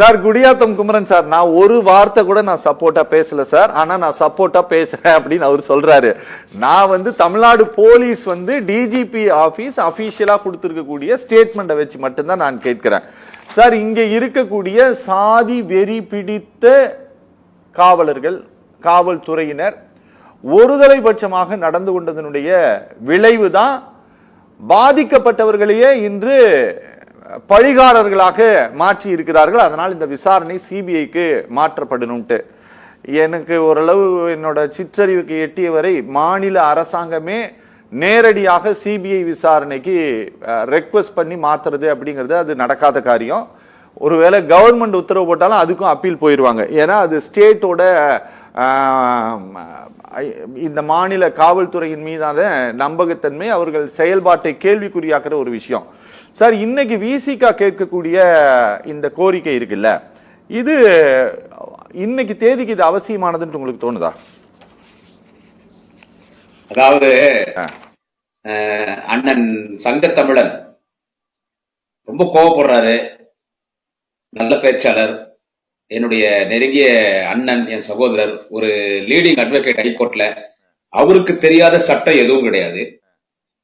Sir Gudiyatham Kumaran sir, நான் ஒரு வார்த்தை கூட நான் சப்போர்ட்டா பேசல சார். ஆனா நான் சப்போர்ட்டா பேசுறேன் அப்படின்னு அவர் சொல்றாரு. நான் தமிழ்நாடு போலீஸ் டிஜிபி ஆபீஸ் அபிஷியலா கொடுத்திருக்கக்கூடிய ஸ்டேட்மெண்ட்டை வச்சு மட்டும்தான் நான் கேட்கிறேன். சார், இங்க இருக்கக்கூடிய சாதி வெறி பிடித்த காவலர்கள், காவல்துறையினர் ஒருதலைபட்சமாக நடந்து கொண்டதனுடைய விளைவுதான் பாதிக்கப்பட்டவர்களையே இன்று பழிகாரர்களாக மாற்றி இருக்கிறார்கள். அதனால் இந்த விசாரணை சிபிஐக்கு மாற்றப்படணும்ட்டு எனக்கு ஓரளவு என்னோட சிற்றறிவுக்கு எட்டிய வரை மாநில அரசாங்கமே நேரடியாக சிபிஐ விசாரணைக்கு ரெக்வெஸ்ட் பண்ணி மாத்துறது அப்படிங்கிறது அது நடக்காத காரியம். ஒருவேளை கவர்மெண்ட் உத்தரவு போட்டாலும் அதுக்கும் அப்பீல் போயிருவாங்க. ஏன்னா அது ஸ்டேட்டோட இந்த மாநில காவல்துறையின் மீதான நம்பகத்தன்மை, அவர்கள் செயல்பாட்டை கேள்விக்குறியாக்குற ஒரு விஷயம். சார், இன்னைக்கு விசிகா கேட்கக்கூடிய இந்த கோரிக்கை இருக்குல்ல, இது இன்னைக்கு தேதிக்கு இது அவசியமானதுன்னு உங்களுக்கு தோணுதா? அதாவது அண்ணன் சங்கத்தமிழன் ரொம்ப கோவப்படுறாரு. நல்ல பேச்சாளர், என்னுடைய நெருங்கிய அண்ணன், என் சகோதரர், ஒரு லீடிங் அட்வொகேட் ஹைகோர்ட்ல. அவருக்கு தெரியாத சட்டம் எதுவும் கிடையாது.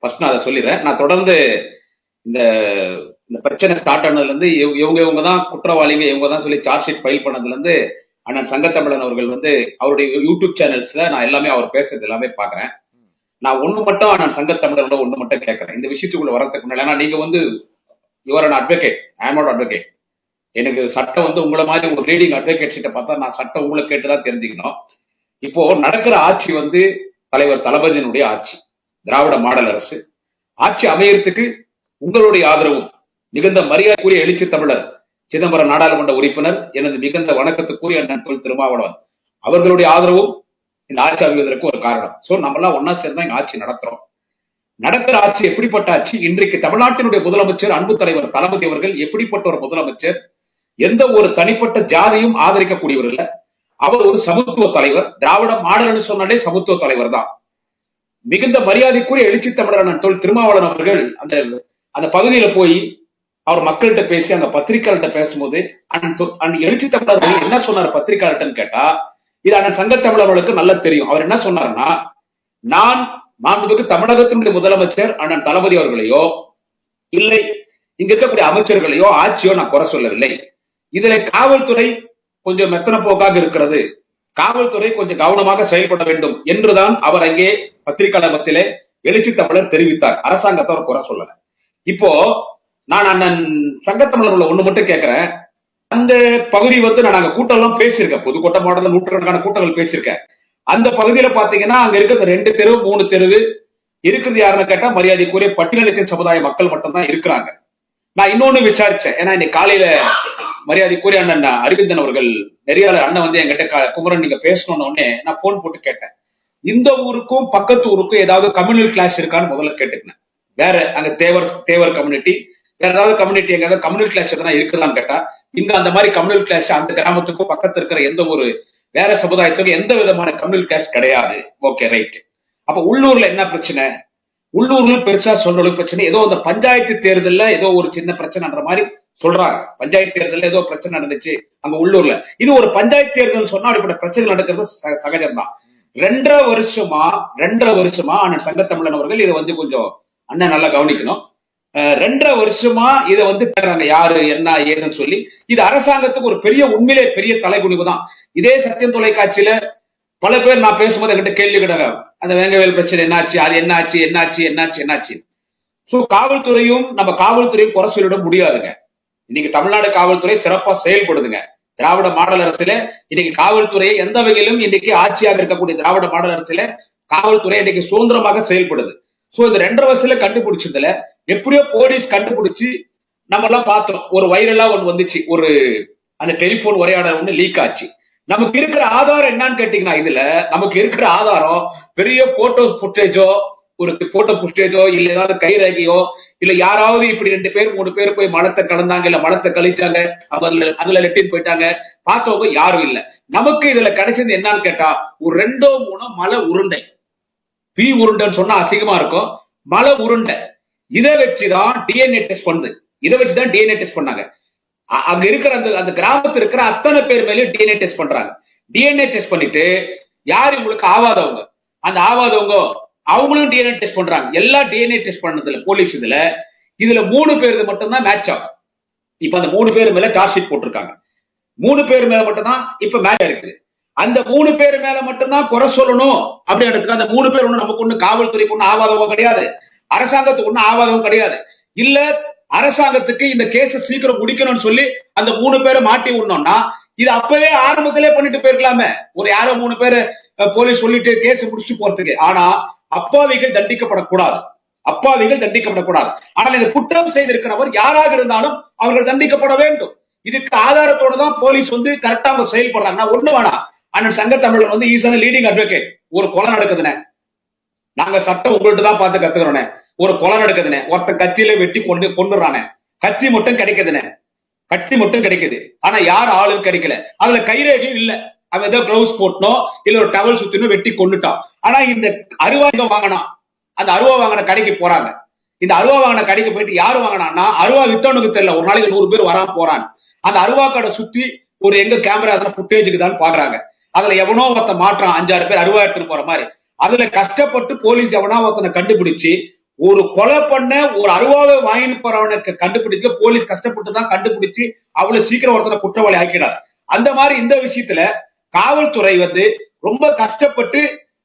ஃபர்ஸ்ட் நான் அதை சொல்லிடுறேன். நான் தொடர்ந்து இந்த பிரச்சனை ஸ்டார்ட் ஆனதுல இருந்து இவங்க தான் குற்றவாளிங்க, இவங்க தான் சொல்லி சார்ஜ் ஷீட் ஃபைல் பண்ணதுல இருந்து அண்ணன் சங்கத்தமிழன் அவர்கள் அவருடைய யூடியூப் சேனல்ஸ்ல நான் எல்லாமே அவர் பேசுறது எல்லாமே பாக்குறேன். நான் ஒண்ணு மட்டும் அண்ணன் சங்கத்தமிழனோட ஒண்ணு மட்டும் கேட்கறேன். இந்த விஷயத்துக்குள்ள வரதுக்கு முன்னாடி, ஏன்னா நீங்க your an advocate, I am not advocate. எனக்கு சட்டம் உங்களை மாதிரி ஒரு லீடிங் அட்வொகேட் கிட்ட பார்த்தா நான் சட்டம் உங்களை கேட்டுதான் தெரிஞ்சுக்கணும். இப்போ நடக்கிற ஆட்சி தலைவர் தளபதியினுடைய ஆட்சி, திராவிட மாடல் அரசு. ஆட்சி அமையறதுக்கு உங்களுடைய ஆதரவும், மிகுந்த மரியாதைக்குரிய எழுச்சி தமிழர் சிதம்பரம் நாடாளுமன்ற உறுப்பினர், எனது மிகுந்த வணக்கத்துக்குரிய அண்ணன் தொல் திருமாவளவன் அவர்களுடைய ஆதரவும் இந்த ஆட்சி அமைவதற்கு ஒரு காரணம். சோ நம்ம எல்லாம் ஒன்னா சேர்ந்து இங்க ஆட்சி நடத்துறோம். நடக்கிற ஆட்சி எப்படிப்பட்ட ஆட்சி? இன்றைக்கு தமிழ்நாட்டினுடைய முதலமைச்சர் அன்பு தலைவர் தளபதி அவர்கள் எப்படிப்பட்ட ஒரு முதலமைச்சர்? எந்த ஒரு தனிப்பட்ட ஜாதியும் ஆதரிக்கக்கூடியவர் இல்ல. அவர் ஒரு சமத்துவ தலைவர். திராவிட மாடல்னு சொன்னாலே சமத்துவ தலைவர் தான். மிகுந்த மரியாதைக்குரிய எழுச்சி தமிழர் அண்ணன் தொல் திருமாவளவன் அவர்கள் அந்த பகுதியில போய் அவர் மக்கள்கிட்ட பேசி அங்க பத்திரிகையாளர்கிட்ட பேசும்போது அண்ணன் எழுச்சி தமிழர் என்ன சொன்னார் பத்திரிகையாளர்கிட்ட கேட்டா, இது அண்ணன் சங்கத்தமிழர்களுக்கு நல்லா தெரியும். அவர் என்ன சொன்னாருன்னா, நான் மாண்புமிகு தமிழகத்தினுடைய முதலமைச்சர் அண்ணன் தளபதி அவர்களையோ இல்லை இங்க இருக்கக்கூடிய அமைச்சர்களையோ ஆட்சியோ நான் குறை சொல்லவில்லை. இதுல காவல்துறை கொஞ்சம் மெத்தன போக்காக இருக்கிறது, காவல்துறை கொஞ்சம் கவனமாக செயல்பட வேண்டும் என்றுதான் அவர் அங்கே பத்திரிகையாளர் மத்தியிலே எழுச்சி தமிழர் தெரிவித்தார். அரசாங்கத்தை அவர் குறை சொல்லல. இப்போ நான் அண்ணன் சங்கத்தமிழர் ஒண்ணு மட்டும் கேட்கிறேன். அந்த பகுதி நான் அங்க கூட்டம் எல்லாம் பேசியிருக்கேன். பொதுக்கூட்ட மாடல நூற்றுக்கணக்கான கூட்டங்கள் பேசியிருக்கேன். அந்த பகுதியில பாத்தீங்கன்னா அங்க இருக்கிற 2 தெரு 3 தெருவு இருக்கிறது யாருன்னு கேட்டா மரியாதைக்குரிய பட்டியலின சமுதாய மக்கள் மட்டும்தான் இருக்கிறாங்க. நான் இன்னொன்னு விசாரிச்சேன். ஏன்னா இன்னைக்கு காலையில மரியாதைக்குரிய அண்ணன் அரவிந்தன் அவர்கள் நெறியாளர் அண்ணன் என்கிட்ட குமரன் நீங்க பேசணும்னு உடனே நான் போன் போட்டு கேட்டேன், இந்த ஊருக்கும் பக்கத்து ஊருக்கும் ஏதாவது கம்யூனல் கிளாஸ் இருக்கான்னு முதல்ல கேட்டுக்கினேன். வேற அங்க தேவர் கம்யூனிட்டி, வேற ஏதாவது கம்யூனிட்டி எங்க கம்யூனல் கிளாஸ் எதனா இருக்குதான்னு கேட்டா, இங்க அந்த மாதிரி கம்யூனல் கிளாஸ் அந்த கிராமத்துக்கும் பக்கத்து இருக்கிற எந்த ஒரு வேற சமுதாயத்துக்கும் எந்த விதமான கம்யூனல் கிளாஸ் கிடையாது. Okay, right. அப்ப உள்ளூர்ல என்ன பிரச்சனை? உள்ளூர்ல பெருசா சொல்ற பிரச்சனை ஏதோ அந்த பஞ்சாயத்து தேர்தல்ல ஏதோ ஒரு சின்ன பிரச்சனைன்ற மாதிரி சொல்றாங்க. பஞ்சாயத்து தேர்தல்ல ஏதோ பிரச்சனை நடந்துச்சு அங்க உள்ளூர்ல. இது ஒரு பஞ்சாயத்து தேர்தல் சொன்னா அப்படிப்பட்ட பிரச்சனை நடக்கிறது சகஜம்தான். 2.5 வருஷமா அண்ணன் சங்கத்தமிழன் அவர்கள் இதை கொஞ்சம் அண்ணன் நல்லா கவனிக்கணும். 2.5 வருஷமா இதை தேடுறாங்க, யாரு என்ன ஏதுன்னு சொல்லி. இது அரசாங்கத்துக்கு ஒரு பெரிய, உண்மையிலே பெரிய தலைகுனிவு தான். இதே சத்தியம் தொலைக்காட்சியில பல பேர் நான் பேசும்போது என்கிட்ட கேள்வி கேட்டாங்க, அந்த வேங்கவேல் பிரச்சனை என்னாச்சு, அது என்னாச்சு. சோ காவல்துறையும் நம்ம காவல்துறையும் குறை சொல்லிட முடியாதுங்க. இன்னைக்கு தமிழ்நாடு காவல்துறை சிறப்பா செயல்படுதுங்க. திராவிட மாடல் அரசுல இன்னைக்கு காவல்துறையை எந்த வகையிலும் இன்னைக்கு ஆட்சியாக இருக்கக்கூடிய திராவிட மாடல் அரசுல காவல்துறை இன்னைக்கு சுதந்திரமாக செயல்படுது. சோ இந்த 2.5 வருஷத்துல கண்டுபிடிச்சதுல எப்படியோ போலீஸ் கண்டுபிடிச்சு நம்ம எல்லாம் பார்த்தோம். ஒரு வைரலா ஒண்ணு வந்துச்சு, ஒரு அந்த டெலிபோன் உரையாடல் ஒண்ணு லீக் ஆச்சு. நமக்கு இருக்கிற ஆதாரம் என்னன்னு கேட்டீங்கன்னா, இதுல நமக்கு இருக்கிற ஆதாரம் பெரிய போட்டோ புட்டேஜோ, ஒரு போட்டோ புட்டேஜோ, இல்ல ஏதாவது கைரேகையோ, இல்ல யாராவது இப்படி 2 பேர் 3 பேர் போய் மலத்தை கலந்தாங்க, இல்ல மலத்தை கழிச்சாங்க, அதுல லெட்டின் போயிட்டாங்க, பார்த்தவங்க யாரும் இல்ல. நமக்கு இதுல கிடைச்சது என்னன்னு கேட்டா, ஒரு 2-3 மலை உருண்டை. பி உருண்டைன்னு சொன்னா அசிங்கமா இருக்கும். மலை உருண்டை. இதை வச்சுதான் டிஎன்ஏ டெஸ்ட் பண்ணுது. இதை வச்சுதான் டிஎன்ஏ டெஸ்ட் பண்ணாங்க. அங்க இருக்கிற அந்த கிராமத்தில் இருக்கிற அத்தனை பேர் மேலேயும் டிஎன்ஏ டெஸ்ட் பண்றாங்க. டிஎன்ஏ டெஸ்ட் பண்ணிட்டு யார் உங்களுக்கு ஆவாதவங்க, அந்த ஆவாதவங்க அவங்களும் டிஎன்ஏ டெஸ்ட் பண்றாங்க. எல்லா டிஎன்ஏ டெஸ்ட் பண்ணதுல போலீஸ் இதுல 3 பேருக்கு மட்டும் தான் மேட்ச் ஆகும். இப்ப அந்த 3 பேர் மேல சார்ஜ் ஷீட் போட்டிருக்காங்க. 3 பேர் மேல மட்டும் தான் இப்ப மேட்ச் இருக்குது. அந்த 3 பேர் மேல மட்டும் தான் குறை சொல்லணும் அப்படின்றதுக்கு அந்த 3 பேர் ஒண்ணு நமக்கு ஒண்ணு காவல்துறைக்கு ஒண்ணு ஆவாதவங்க கிடையாது, அரசாங்கத்துக்கு ஒண்ணு ஆவாதவங்க கிடையாது. இல்ல அரசாங்கத்துக்கு இந்த கேஸ சீக்கிரம் முடிக்கணும்னு சொல்லி அந்த 3 பேரை மாட்டி விடணும்னா இது அப்பவே ஆரம்பத்திலே பண்ணிட்டு போயிருக்கலாமே. ஒரு யாரோ 3 பேரு போலீஸ் சொல்லிட்டு கேஸ் முடிச்சுட்டு போறதுக்கு. ஆனா அப்பாவிகள் தண்டிக்கப்படக்கூடாது, அப்பாவிகள் தண்டிக்கப்படக்கூடாது. ஆனால் இந்த குற்றம் செய்திருக்கிறவர் யாராக இருந்தாலும் அவர்கள் தண்டிக்கப்பட வேண்டும். இதுக்கு ஆதாரத்தோட தான் போலீஸ் கரெக்டா அவங்க செயல்படுறாங்க. ஒண்ணு வேணாம், அண்ணன் சங்கத்தமிழன் ஈஸான லீடிங் அட்வொகேட். ஒரு கொலை நடக்குதுன்னு நாங்க சட்டம் உங்கள்கிட்ட தான் பார்த்து கத்துக்கிறோனே. ஒரு கொலை நடக்குதுன்னு ஒருத்தன் கத்தியில வெட்டி கொண்டுறானே, கத்தி மட்டும் கிடைக்குதுன்னு, கத்தி மட்டும் கிடைக்குது. ஆனா யார் ஆளும் கிடைக்கல, அதுல கைரேகையும் இல்ல. அவன் ஏதோ கிளவுஸ் போட்டணும் இல்ல ஒரு டவல் சுத்தினோ வெட்டி கொண்டுட்டான். ஆனா இந்த அருவாங்க வாங்கினா அந்த அருவா வாங்கின கடைக்கு போறாங்க. இந்த அருவா வாங்கின கடைக்கு போயிட்டு யாரு வாங்கினான்னா அருவா வித்தவனுக்கு தெரியல, ஒரு நாளைக்கு 100 பேர் வராம போறான். அந்த அருவா கடை சுத்தி ஒரு எங்க கேமரா புட்டேஜுக்கு தான் பாக்குறாங்க. அதுல எவனோ ஒருத்த மாற்றான் 5-6 பேர் அருவா எடுத்துட்டு போற மாதிரி. அதுல கஷ்டப்பட்டு போலீஸ் எவனோ ஒருத்தனை கண்டுபிடிச்சு ஒரு கொலை பண்ண ஒரு அருவாவை வாங்கிட்டு போறவனுக்கு கண்டுபிடிச்சு போலீஸ் கஷ்டப்பட்டு தான் கண்டுபிடிச்சு அவ்வளவு சீக்கிரம் ஒருத்தனை குற்றவாளி ஆக்கிடாது. அந்த மாதிரி இந்த விஷயத்துல காவல்துறை ரொம்ப கஷ்டப்பட்டு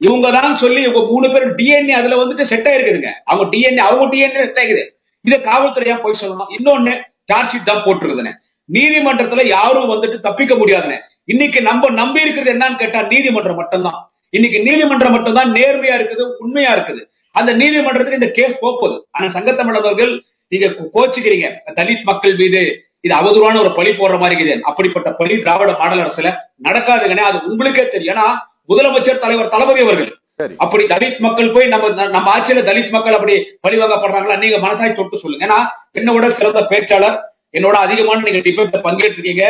இவங்க தான் சொல்லி இவங்க 3 பேரும் டிஎன்ஏ அதுல செட் ஆயிருக்குதுங்க. அவங்க டிஎன்ஏ செட் ஆகுது. இதை காவல்துறையா போய் சொல்லணும். இன்னொன்னு சார்ஜ் ஷீட் தான் போட்டுருக்குதுன்னு. நீதிமன்றத்துல யாரும் தப்பிக்க முடியாதுன்னு. இன்னைக்கு நம்ம நம்பி இருக்கிறது என்னன்னு கேட்டா நீதிமன்றம் மட்டும்தான். இன்னைக்கு நீதிமன்றம் மட்டும்தான் நேர்மையா இருக்குது, உண்மையா இருக்குது. அந்த நீதிமன்றத்துக்கு இந்த கேஸ் போகுது. ஆனா சங்கத்தமிழர்கள் நீங்க கோச்சுக்கிறீங்க, தலித் மக்கள் மீது இது அவதூறான ஒரு பழி போடுற மாதிரி இருக்குது. அப்படிப்பட்ட பழி திராவிட மாடல் அரசுல நடக்காதுங்கன்னு அது உங்களுக்கே தெரியும். ஏன்னா முதலமைச்சர் தலைவர் தளபதி அவர்கள் அப்படி தலித் மக்கள் போய் நம்ம ஆட்சியில தலித் மக்கள் அப்படி பழிவாங்கப்படுறாங்களா? நீங்க மனசாய் தொட்டு சொல்லுங்க. ஏன்னா என்னோட சிறந்த பேச்சாளர், என்னோட அதிகமான நீங்க டிபேட்ல பங்கேற்றிருக்கீங்க.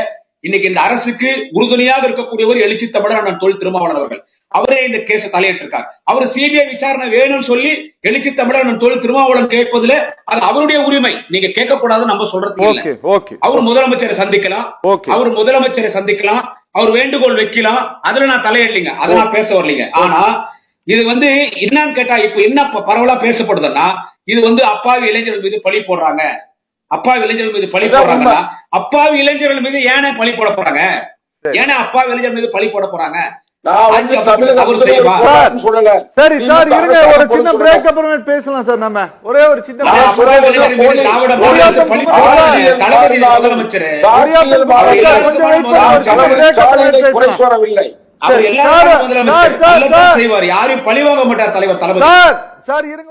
இன்னைக்கு இந்த அரசுக்கு உறுதுணையாக இருக்கக்கூடியவர் எழுச்சி தமிழர் அண்ணன் தொல் திருமாவளவன் அவர்கள். அவரே இந்த கேஸை தலையிட்டிருக்கார். அவர் சிபிஐ விசாரணை வேணும்னு சொல்லி எழுச்சி தமிழர் அண்ணன் தொல் திருமாவளவன் கேட்பதுல அது அவருடைய உரிமை, நீங்க கேட்க கூடாதுன்னு நம்ம சொல்றது இல்லை. அவர் முதலமைச்சரை சந்திக்கலாம், அவர் வேண்டுகோள் வைக்கலாம், அதுல நான் தலையிடலீங்க, அதை நான் பேச வரலீங்க. ஆனா இது என்னன்னு கேட்டா இப்ப என்ன பரவலா பேசப்படுதுன்னா இது அப்பாவி இளைஞர்கள் மீது பழி போடுறாங்க. அப்பாவி இளைஞர்கள் மீது பழி போடுறாங்கன்னா அப்பாவி இளைஞர்கள் மீது ஏனே பழி போட போறாங்க? ஏன்னா அப்பாவி இளைஞர் மீது பழி போட போறாங்க? சரி சார், இருங்க ஒரு சின்ன பிரேக் அப்புறம் பேசலாம் சார். நம்ம ஒரே ஒரு சின்ன யாரையும் பழி வாங்க மாட்டார் தலைவர் தளபதி. சார் இருங்க.